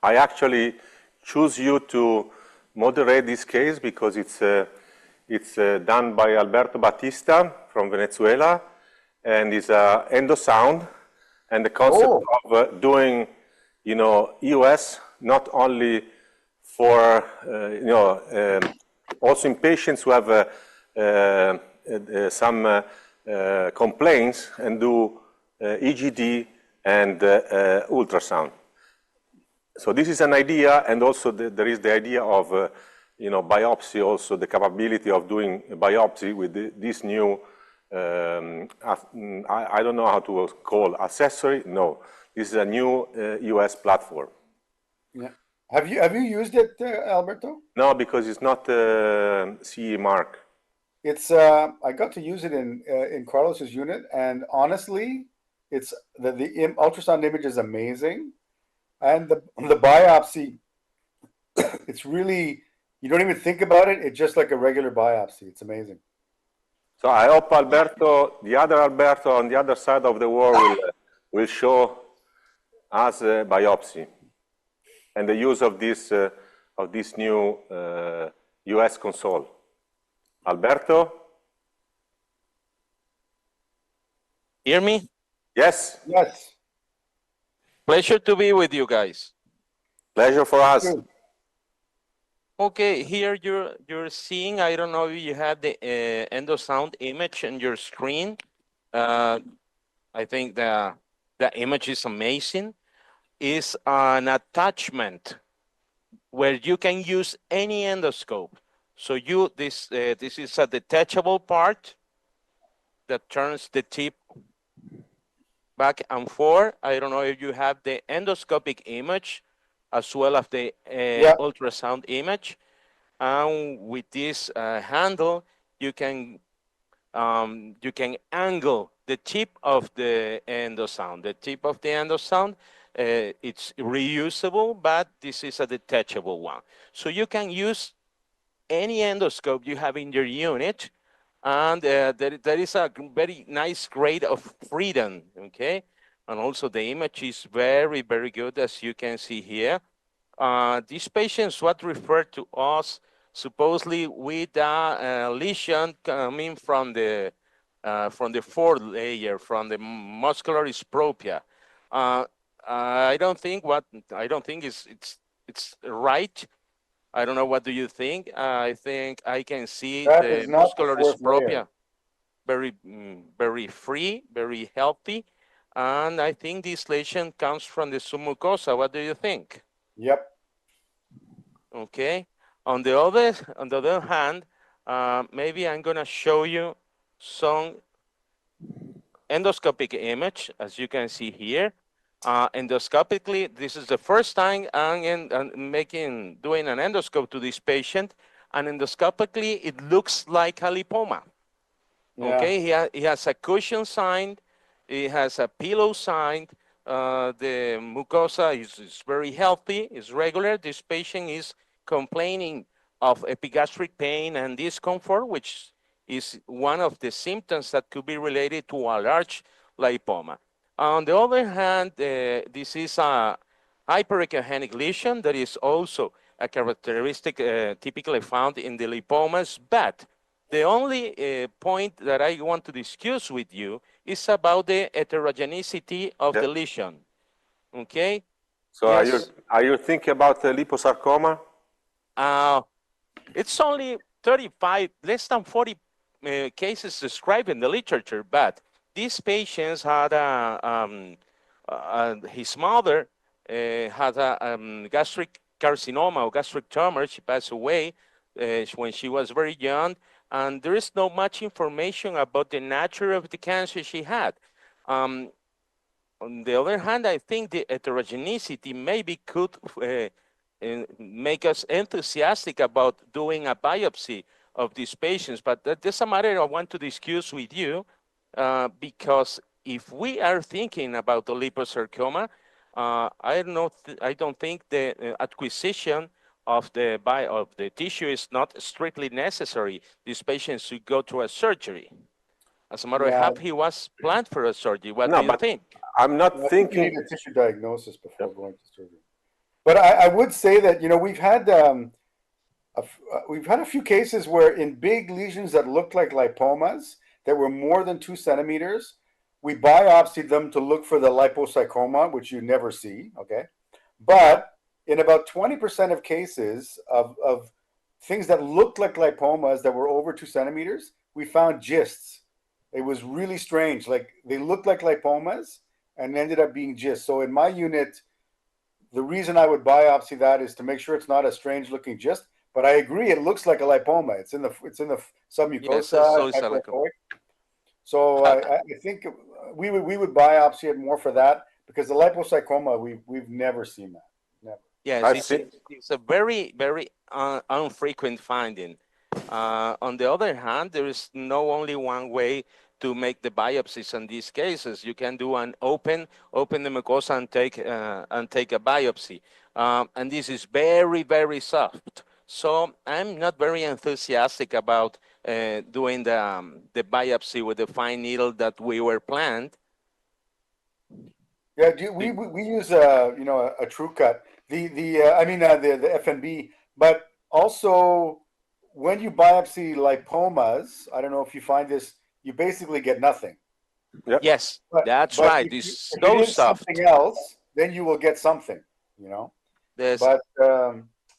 I actually choose you to moderate this case because it's done by Alberto Baptista from Venezuela, and it's endosound, and the concept of doing, EUS not only for, also in patients who have some complaints and do EGD and ultrasound. So this is an idea, and also there is the idea of, biopsy, also the capability of doing biopsy with this new, I don't know how to call accessory. No, this is a new EUS platform. Yeah. Have you used it, Alberto? No, because it's not CE mark. It's I got to use it in Carlos's unit, and honestly, it's the ultrasound image is amazing. And the biopsy, it's really, you don't even think about it. It's just like a regular biopsy. It's amazing. So I hope Alberto, the other Alberto on the other side of the world will show us a biopsy and the use of this new EUS console. Alberto? Hear me? Yes. Yes. Pleasure to be with you guys. Pleasure for us. Okay, here you're seeing, I don't know if you have the endosound image on your screen. I think the image is amazing. It's an attachment where you can use any endoscope. So this is a detachable part that turns the tip back and forth. I don't know if you have the endoscopic image as well as the ultrasound image. And with this handle, you can angle the tip of the endosound. The tip of the endosound, it's reusable, but this is a detachable one. So you can use any endoscope you have in your unit, and there is a very nice grade of freedom, okay? And also the image is very, very good, as you can see here. These patients was referred to us supposedly with a lesion coming from the fourth layer, from the muscular dystrophy. I don't think it's right. I don't know, what do you think? I think I can see that the muscular dystrophy very, very free, very healthy. And I think this lesion comes from the submucosa. What do you think? Yep. Okay. On the other hand, maybe I'm gonna show you some endoscopic image, as you can see here. Endoscopically, this is the first time I'm doing an endoscope to this patient, and endoscopically it looks like a lipoma. Yeah. Okay, he has a cushion sign, he has a pillow sign. The mucosa is very healthy, is regular. This patient is complaining of epigastric pain and discomfort, which is one of the symptoms that could be related to a large lipoma. On the other hand, this is a hyperechogenic lesion that is also a characteristic typically found in the lipomas, but the only point that I want to discuss with you is about the heterogeneity of the lesion. Okay? So yes. Are you thinking about liposarcoma? It's only 35, less than 40 cases described in the literature, but these patients had his mother had a gastric carcinoma or gastric tumor. She passed away when she was very young, and there is not much information about the nature of the cancer she had. On the other hand, I think the heterogeneity maybe could make us enthusiastic about doing a biopsy of these patients, but that's a matter I want to discuss with you, because if we are thinking about the liposarcoma, I don't think the acquisition of the tissue is not strictly necessary. These patients should go to a surgery. As a matter of fact, he was planned for a surgery. What do you think? I'm not thinking. You need a tissue diagnosis before going to surgery. But I would say that, you know, we've had a few cases where in big lesions that looked like lipomas that were more than 2 centimeters, we biopsied them to look for the liposarcoma, which you never see, okay? But in about 20% of cases of things that looked like lipomas that were over 2 centimeters, we found gysts. It was really strange. Like they looked like lipomas and ended up being gysts. So in my unit, the reason I would biopsy that is to make sure it's not a strange looking gyst. But I agree, it looks like a lipoma. It's in the submucosa. Yes, so it's a lipoma. So I think we would biopsy it more for that, because the liposarcoma, we've never seen that. Never. Yes, it's a very, very unfrequent finding. On the other hand, there is no only one way to make the biopsies in these cases. You can do an open the mucosa and take a biopsy. And this is very, very soft. So I'm not very enthusiastic about doing the biopsy with the fine needle that we were planned. Yeah, we use you know, a true cut. The FNB, but also when you biopsy lipomas, I don't know if you find this, you basically get nothing. Yep. Yes, that's right. It's so soft. Something else, then you will get something, you know. There's, but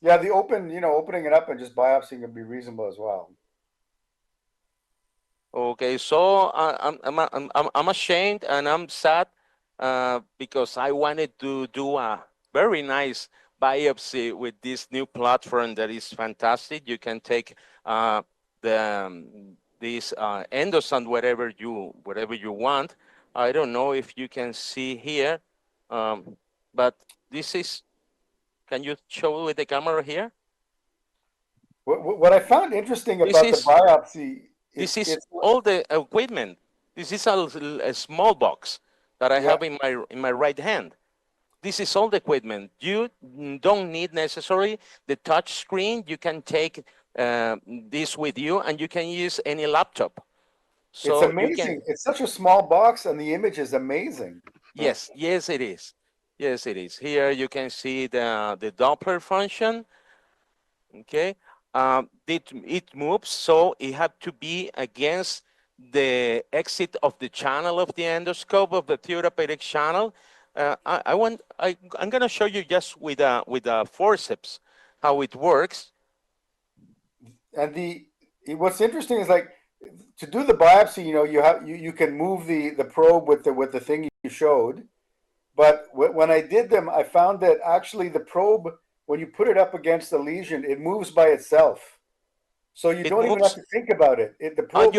yeah, the opening it up and just biopsying would be reasonable as well. okay, so I'm ashamed and I'm sad because I wanted to do a very nice biopsy with this new platform that is fantastic. You can take this endosound wherever you want. I don't know if you can see here, but this is. Can you show with the camera here? What I found interesting about the biopsy. This is all the equipment. This is a small box that I have in my right hand. This is all the equipment. You don't need necessarily the touch screen. You can take this with you, and you can use any laptop. So it's amazing. It's such a small box, and the image is amazing. Yes, yes, it is. Yes, it is. Here you can see the Doppler function. Okay, it moves, so it had to be against the exit of the channel of the endoscope of the therapeutic channel. I'm going to show you just with a forceps how it works. And what's interesting is, like, to do the biopsy, you know, you can move the probe with the thing you showed. But when I did them, I found that actually the probe, when you put it up against the lesion, it moves by itself. So you don't even have to think about it. The probe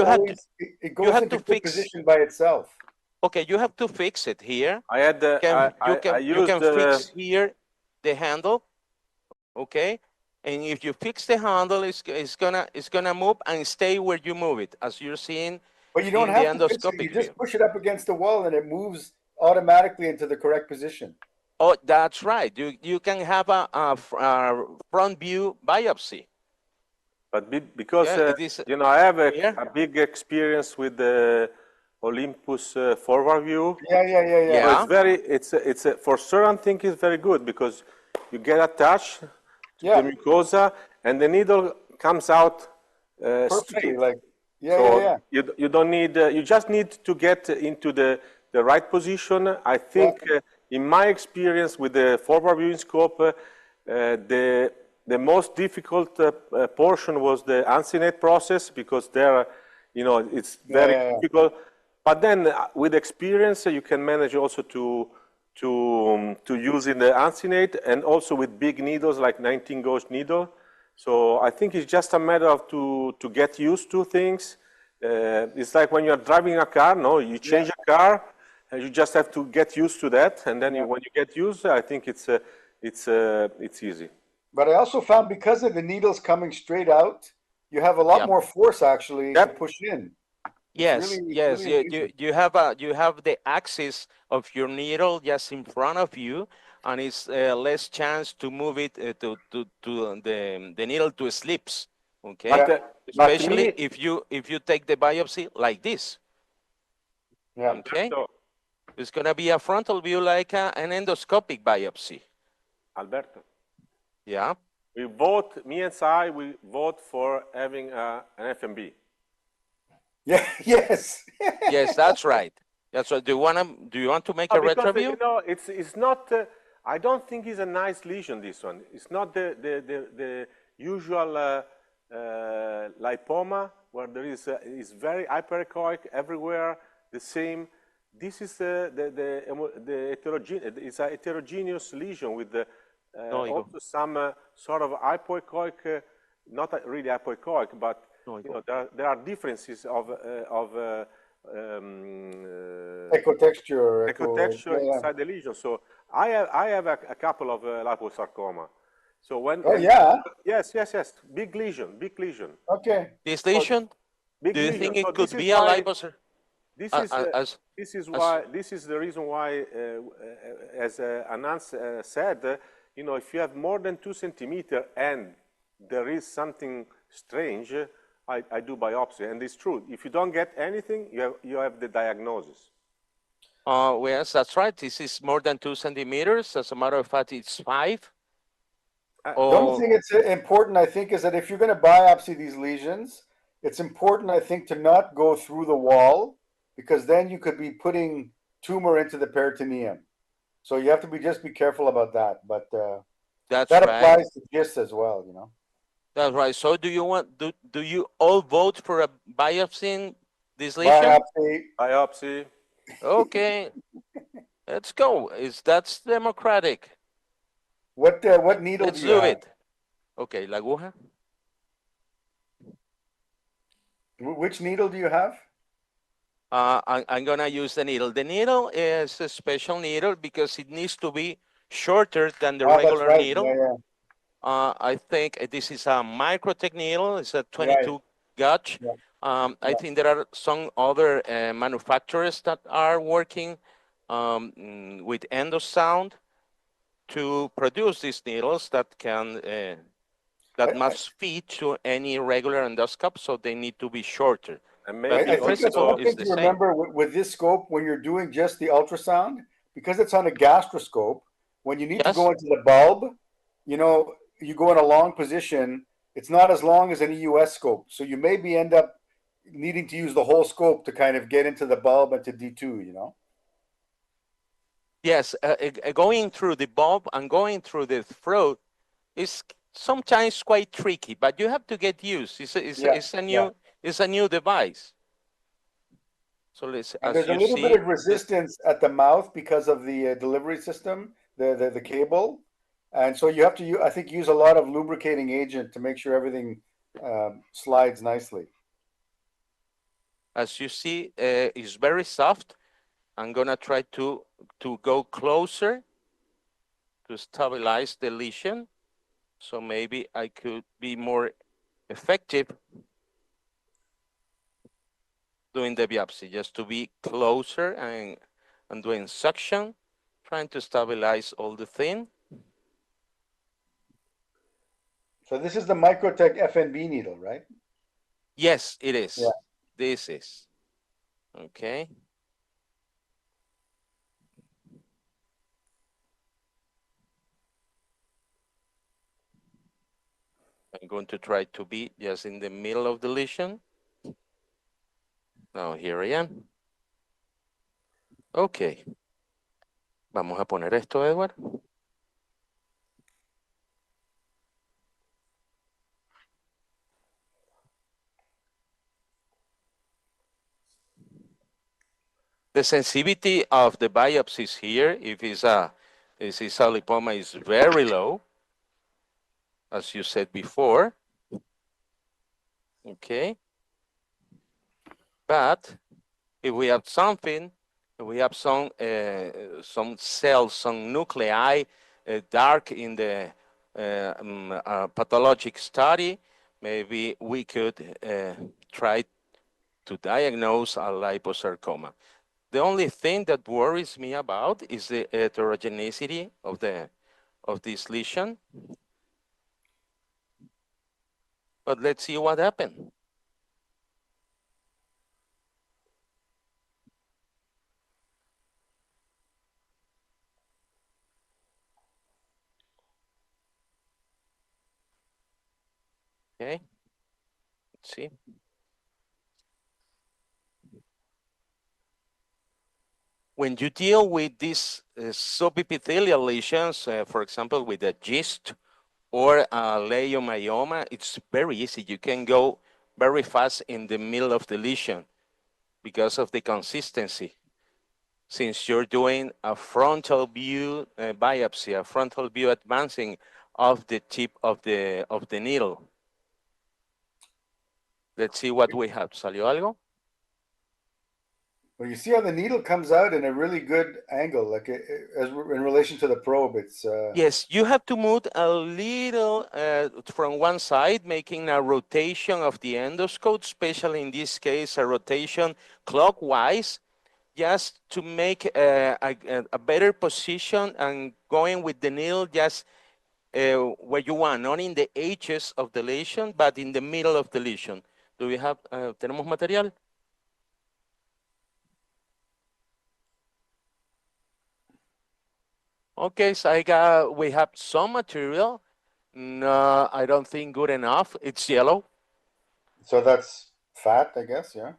it goes into good position by itself. Okay, you have to fix it here. You can fix here the handle. Okay, and if you fix the handle, it's gonna move and stay where you move it, as you're seeing. But you don't have to fix it. You just push it up against the wall, and it moves automatically into the correct position. Oh, that's right. You can have a front view biopsy. But because you know, I have a big experience with the Olympus forward view. Yeah. So it's for certain things it's very good, because you get attached to the mucosa and the needle comes out perfectly. Like You don't need. You just need to get into the right position. I think, in my experience with the forward viewing scope, the most difficult portion was the uncinate process, because there, you know, it's very difficult. But then with experience, you can manage also to use in the uncinate, and also with big needles like 19 gauge needle. So I think it's just a matter of to get used to things. It's like when you're driving a car, no, you change a car, and you just have to get used to that, and then when you get used, I think it's easy. But I also found, because of the needles coming straight out, you have a lot more force actually to push in. Yes, you have the axis of your needle just in front of you, and it's less chance to move it to the needle to slips. Okay, especially if you take the biopsy like this. Yeah. Okay, it's gonna be a frontal view like an endoscopic biopsy. Alberto. Yeah. We vote, me and Sai, we vote for having an FNB. Yeah. Yes. Yes, that's right. That's right. Do you want to make a Because retro view? you know, it's not. I don't think it's a nice lesion. This one. It's not the usual lipoma where there is very hyperechoic everywhere. The same. This is the heterogeneous. It's a heterogeneous lesion with also some sort of hypoechoic, not really hypoechoic, but you know, there are differences of Ecotexture. inside the lesion. So I have a couple of liposarcoma. So when yes, big lesion. Okay. This lesion, Big do you lesion. think it So could be a liposarcoma? This is the reason why, as Anand said, you know, if you have more than 2 centimeters and there is something strange, I do biopsy, and it's true. If you don't get anything, you have the diagnosis. Yes, that's right. This is more than 2 centimeters. As a matter of fact, it's 5. The only thing that's important, I think, is that if you're going to biopsy these lesions, it's important, I think, to not go through the wall, because then you could be putting tumor into the peritoneum. So you have to just be careful about that. But that applies to GIST as well, you know. That's right. So do you all vote for a biopsying this lesion? Biopsy. Okay. Let's go. That's democratic. What needle Let's do you have? it. Okay, la aguja. Which needle do you have? I'm gonna use the needle. The needle is a special needle because it needs to be shorter than the regular that's right. needle. Yeah. I think this is a Microtech needle. It's a 22 gauge. I think there are some other manufacturers that are working with endosound to produce these needles that can that must fit to any regular endoscope, so they need to be shorter. But the principle is the same. Remember with this scope, when you're doing just the ultrasound, because it's on a gastroscope, when you need to go into the bulb, you know, you go in a long position. It's not as long as an EUS scope, so you maybe end up needing to use the whole scope to kind of get into the bulb and to D2, you know? Yes, going through the bulb and going through the throat is sometimes quite tricky, but you have to get used. It's a new device. So let's, and there's a little bit of resistance at the mouth because of the delivery system, the cable, and so you have to, I think, use a lot of lubricating agent to make sure everything slides nicely. As you see, it's very soft. I'm gonna try to go closer to stabilize the lesion, so maybe I could be more effective doing the biopsy, just to be closer and doing suction, trying to stabilize all the thing. So this is the Microtech FNB needle, right? Yes, it is. Yeah. This is. Okay. I'm going to try to be just in the middle of the lesion. Now here I am. Okay. Vamos a poner esto, Edward. The sensitivity of the biopsies here, if it's a lipoma, is very low, as you said before. Okay. But if we have something, if we have some cells, some nuclei dark in the pathologic study, maybe we could try to diagnose a liposarcoma. The only thing that worries me about is the heterogeneity of this lesion. But let's see what happened. Okay. Let's see. When you deal with these subepithelial lesions, for example, with a GIST or a leiomyoma, it's very easy. You can go very fast in the middle of the lesion because of the consistency. Since you're doing a frontal view biopsy, a frontal view advancing of the tip of the needle. Let's see what we have. ¿Salió algo? Well, you see how the needle comes out in a really good angle, like as in relation to the probe. It's yes, you have to move a little from one side, making a rotation of the endoscope, especially in this case, a rotation clockwise, just to make a better position and going with the needle just where you want, not in the edges of the lesion, but in the middle of the lesion. Do we have, tenemos material? Okay, so we have some material. No, I don't think good enough. It's yellow. so that's fat, I guess. Yeah.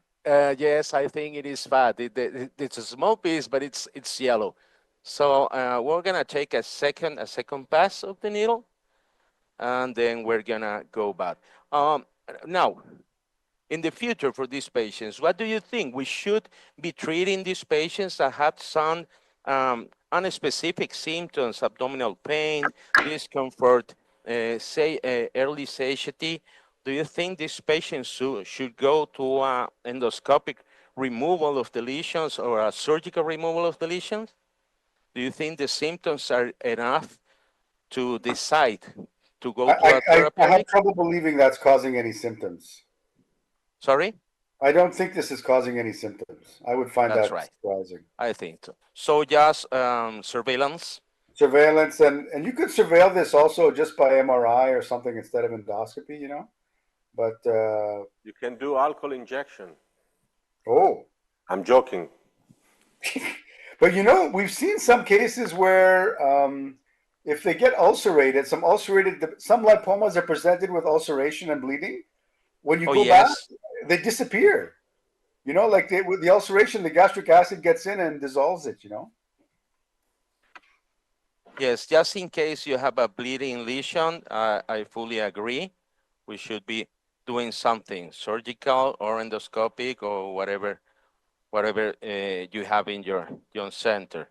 Yes, I think it is fat. It's a small piece, but it's yellow. So we're gonna take a second pass of the needle, and then we're gonna go back. Now, in the future for these patients, what do you think? We should be treating these patients that have some unspecific symptoms, abdominal pain, discomfort, early satiety. Do you think these patients should go to endoscopic removal of the lesions or a surgical removal of the lesions? Do you think the symptoms are enough to decide to go to a I have therapeutic? trouble believing that's causing any symptoms. Sorry? I don't think this is causing any symptoms. I would find That's that right. surprising. I think so. So just surveillance. Surveillance, and you could surveil this also just by MRI or something instead of endoscopy, you know. But You can do alcohol injection. oh, I'm joking. but you know, we've seen some cases where if they get ulcerated, some lipomas are presented with ulceration and bleeding. When you go back, they disappear. You know, like with the ulceration, the gastric acid gets in and dissolves it, you know? Yes, just in case you have a bleeding lesion, I fully agree. We should be doing something surgical or endoscopic or whatever you have in your center.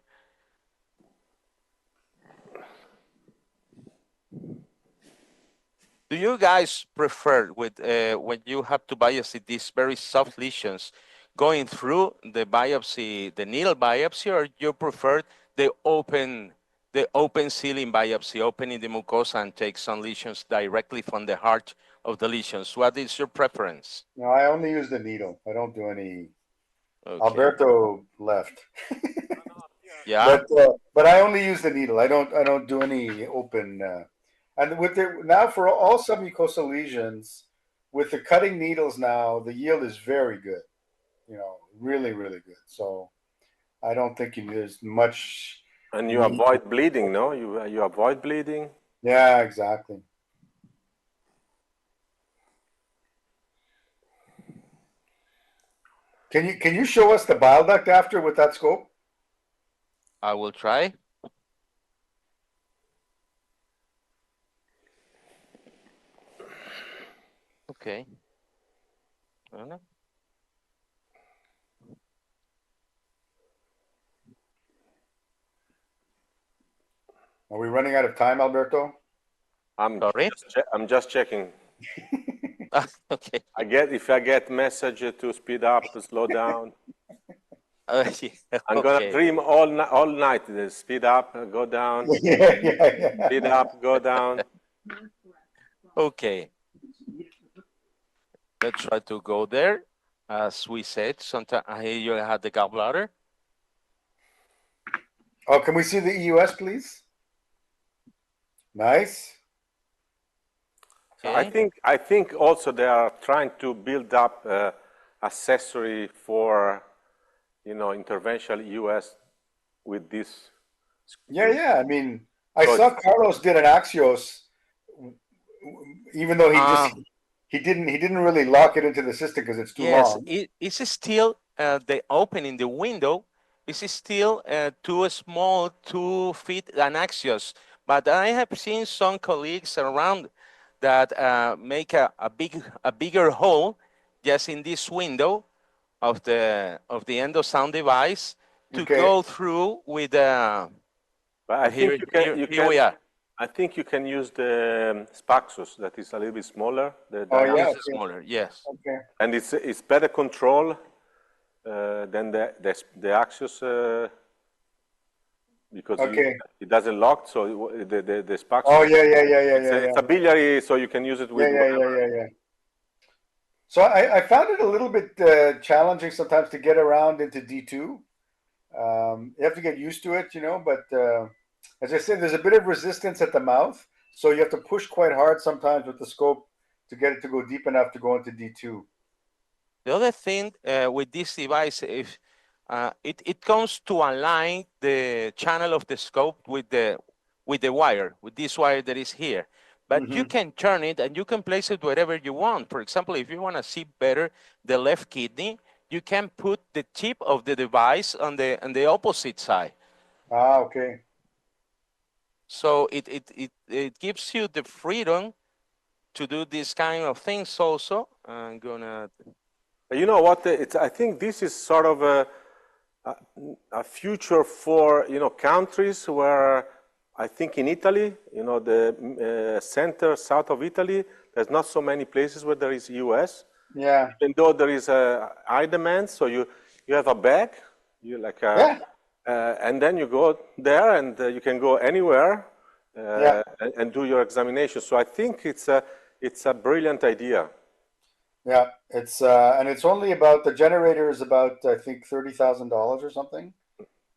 Do you guys prefer with when you have to biopsy these very soft lesions, going through the biopsy, the needle biopsy, or you prefer the open sealing biopsy, opening the mucosa and take some lesions directly from the heart of the lesions? What is your preference? No, I only use the needle. I don't do any. Okay. Alberto left. Yeah. But I only use the needle. I don't do any open. And with now for all submucosal lesions, with the cutting needles now, the yield is very good. You know, really, really good. So I don't think there's much. And you avoid bleeding, no? You avoid bleeding. Yeah, exactly. Can you show us the bile duct after with that scope? I will try. Okay. Are we running out of time, Alberto? I'm just checking. Okay. If I get message to speed up, to slow down. I'm gonna dream all night. Speed up, go down. Yeah. Speed up, go down. Okay. Let's try to go there. As we said, sometimes here you have the gallbladder. Oh, can we see the EUS, please? Nice. Okay. I think also they are trying to build up accessory for, interventional EUS with this. Yeah. I mean, I saw Carlos did an Axios, even though he didn't really lock it into the system because it's too long. Yes, it's still the opening the window is still too small, 2 feet an axios. But I have seen some colleagues around that make a bigger hole just in this window of the endosound device to go through with But I here, think here we are. I think you can use the Spaxus that is a little bit smaller. This is smaller, yes. Okay. And it's better control than the Axios because it doesn't lock. So the Spaxus. Oh yeah. It's a biliary, so you can use it with. Yeah. So I found it a little bit challenging sometimes to get around into D2. You have to get used to it, you know, but as I said, there's a bit of resistance at the mouth. So you have to push quite hard sometimes with the scope to get it to go deep enough to go into D2. The other thing with this device, if it comes to align the channel of the scope with the wire, with this wire that is here. But you can turn it and you can place it wherever you want. For example, if you want to see better the left kidney, you can put the tip of the device on the opposite side. Ah, okay. So it gives you the freedom to do this kind of things also. I'm gonna. You know what? I think this is sort of a future for countries where I think in Italy, the center south of Italy, there's not so many places where there is EUS. Yeah. Even though there is a high demand, so you have a bag, and then you go there and you can go anywhere and do your examination. So I think it's a brilliant idea. Yeah, and it's only about, the generator is about, I think, $30,000 or something,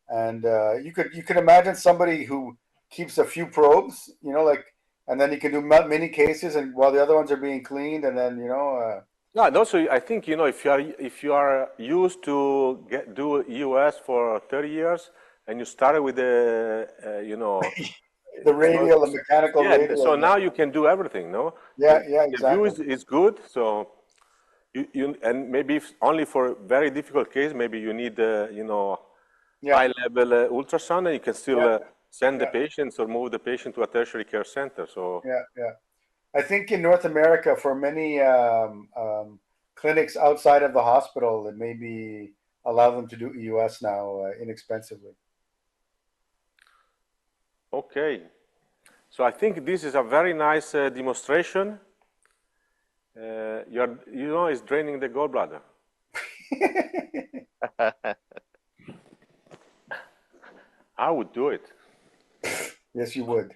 and you could imagine somebody who keeps a few probes, and then you can do many cases, and while the other ones are being cleaned, and then Yeah, and also I think if you are used to do EUS for 30 years, and you started with the the radial and mechanical radial. So now you can do everything, no? Yeah, exactly. The view is good, so. And maybe only for very difficult case, maybe you need high-level ultrasound, and you can still send the patients or move the patient to a tertiary care center. So I think in North America, for many clinics outside of the hospital, it maybe allow them to do EUS now inexpensively. Okay, so I think this is a very nice demonstration. It's draining the gallbladder. I would do it. Yes, you would.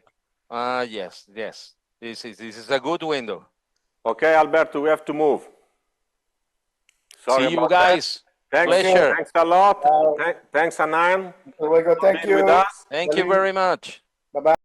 Yes. This is a good window. Okay, Alberto, we have to move. Sorry. See you guys. Pleasure. Thanks a lot. Thanks, Anand. Thank you. With us. Thank you very much. Bye-bye.